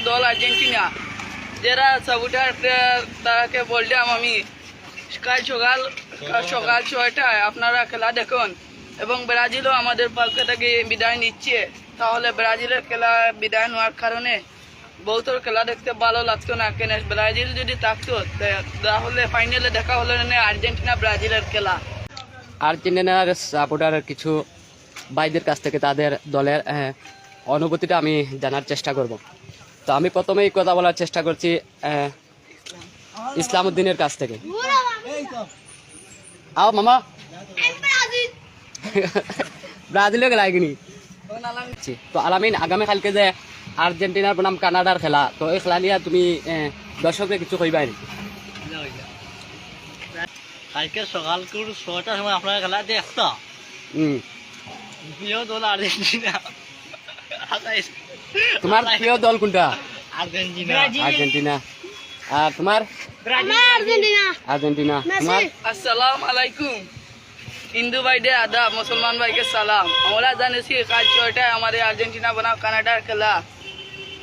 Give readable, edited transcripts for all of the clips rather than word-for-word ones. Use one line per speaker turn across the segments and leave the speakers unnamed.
দল আর্জেন্টিনা, যারা সাপোর্টার তারাকে বললাম আমি কাল সকাল 6টায় আপনারা খেলা দেখুন। এবং ব্রাজিলও আমাদের পক্ষ থেকে বিদায় নিচ্ছে। তাহলে ব্রাজিলের খেলা বিদায় নেওয়ার কারণে বহুতর খেলা দেখতে ভালো লাগতো না। কেন ব্রাজিল যদি থাকতো তাহলে ফাইনালে দেখা হলো না আর্জেন্টিনা ব্রাজিলের খেলা।
আর্জেন্টিনার সাপোর্টারের কিছু ভাইদের কাছ থেকে তাদের দলের অনুভূতিটা আমি জানার চেষ্টা করব। তো আমি প্রথমেই কথা বলার চেষ্টা করছি ইসলাম উদ্দিনের কাছ থেকে। আও মামা ব্রাজিলে গেলাই কিনি। তো আলামিন, আগামীকালকে যে আর্জেন্টিনার বনাম কানাডার খেলা, তো এই খেলা নিয়ে তুমি দর্শকদের কিছু কইবাই নি?
কালকে সকাল 6টার সময় আপনারা খেলা দেখতো। প্রিয় দল আর্জেন্টিনা।
তোমার প্রিয় দল কোনটা?
আর্জেন্টিনা।
আর্জেন্টিনা। আর তোমার? আর্জেন্টিনা। তোমার?
আসসালামু আলাইকুম। হিন্দু ভাইদের আদাব, মুসলমান ভাইকে সালাম। আমরা জানেছি কাল 6টায় আমাদের আর্জেন্টিনা বনাম কানাডার খেলা।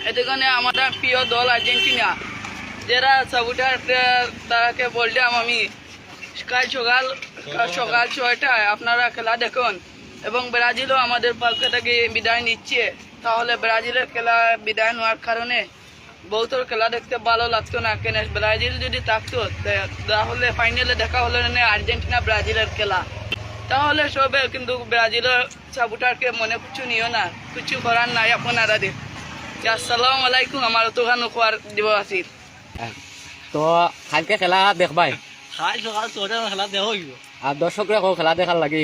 এতে কারণে আমাদের প্রিয় দল আর্জেন্টিনা, যারা সাপোর্টার তারাকে বললাম আমি কাল সকাল 6টায় আপনারা খেলা দেখুন। এবং ব্রাজিলও আমাদের পক্ষ থেকে বিদায় নিচ্ছে। তাহলে ব্রাজিলের খেলা বিদায় নেওয়ার কারণে বহুতর খেলা দেখতে ভালো লাগতো না। কেন ব্রাজিল যদি থাকতো তাহলে ফাইনালে দেখা হলো না আর্জেন্টিনা ব্রাজিলের খেলা। তাহলে সবে কিন্তু ব্রাজিলের সাপোর্টারকে মনে কিছু নিও না, কিছু করার নাই আপনারা দেখ। আসসালামু আলাইকুম। আমার তোখানো খোয়ার দিব আসির।
তো কালকে খেলা দেখবাই?
কাল সকাল 6টার খেলা দেখা হইব।
আর দর্শকরা খেলা দেখার লাগে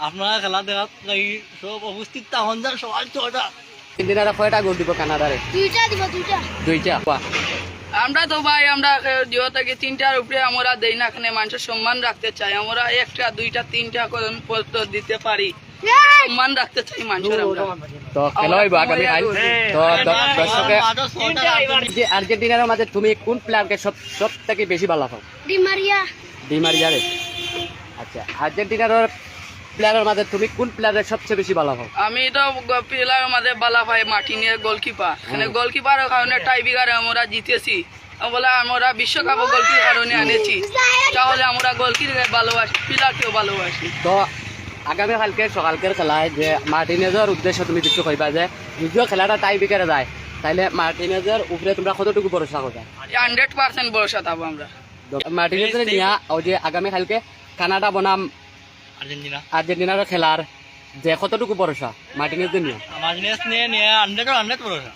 আপনারা খেলা দেখার লাগি সব উপস্থিত তখন যান সকাল 6টা।
আর্জেন্টিনারা কয়টা গোল দিব কানাডারে? দুইটা।
আমরা তো ভাই আমরা জিও থেকে 3টার উপরে আমরা দেই না। এখানে মানুষের সম্মান রাখতে চাই। আমরা 1টা 2টা 3টা পর্যন্ত দিতে পারি, সম্মান রাখতে চাই মানুষের।
তো খেলা হইব আগামীকাল। তো দর্শকের যে আর্জেন্টিনার মাঝে তুমি কোন প্লেয়ারকে সব থেকে বেশি ভালো পাও? ডি মারিয়া রে। আচ্ছা, আর্জেন্টিনার প্লেয়ারের মাঝে তুমি কোন প্লেয়ারের সবচেয়ে বেশি ভালো পাও?
আমি তো প্লেয়ারের মাঝে বালা ভাই মার্টিনের গোলকিপার। এখানে গোলকিপারের কারণে টাইব্রেকারে আমরা জিতেছি। বলে আমরা বিশ্বকাপ গোলকির কারণে আনেছি। তাহলে আমরা গোলকির ভালোবাসি, প্লেয়ারকেও ভালোবাসি।
তো আগামীকালকে সকালকের খেলায় যে মার্টিনেজের উদ্দেশ্য তুমি কিছু কইবা, যে যদিও খেলাটা টাইব্রেকারে যায় তাইলে মার্টিনেজের উপরে তোমরা কতটুকু ভরসা করবা?
100% ভরসা থাকবো আমরা।
মার্টিনেজের নিয়ে ওই যে আগামীকালকে কানাডা বনাম আর্জেন্টিনার খেলার যে কতটুকু ভরসা মার্টিনেজের নিয়ে?
মার্টিনেজ নিয়ে 100 ভরসা।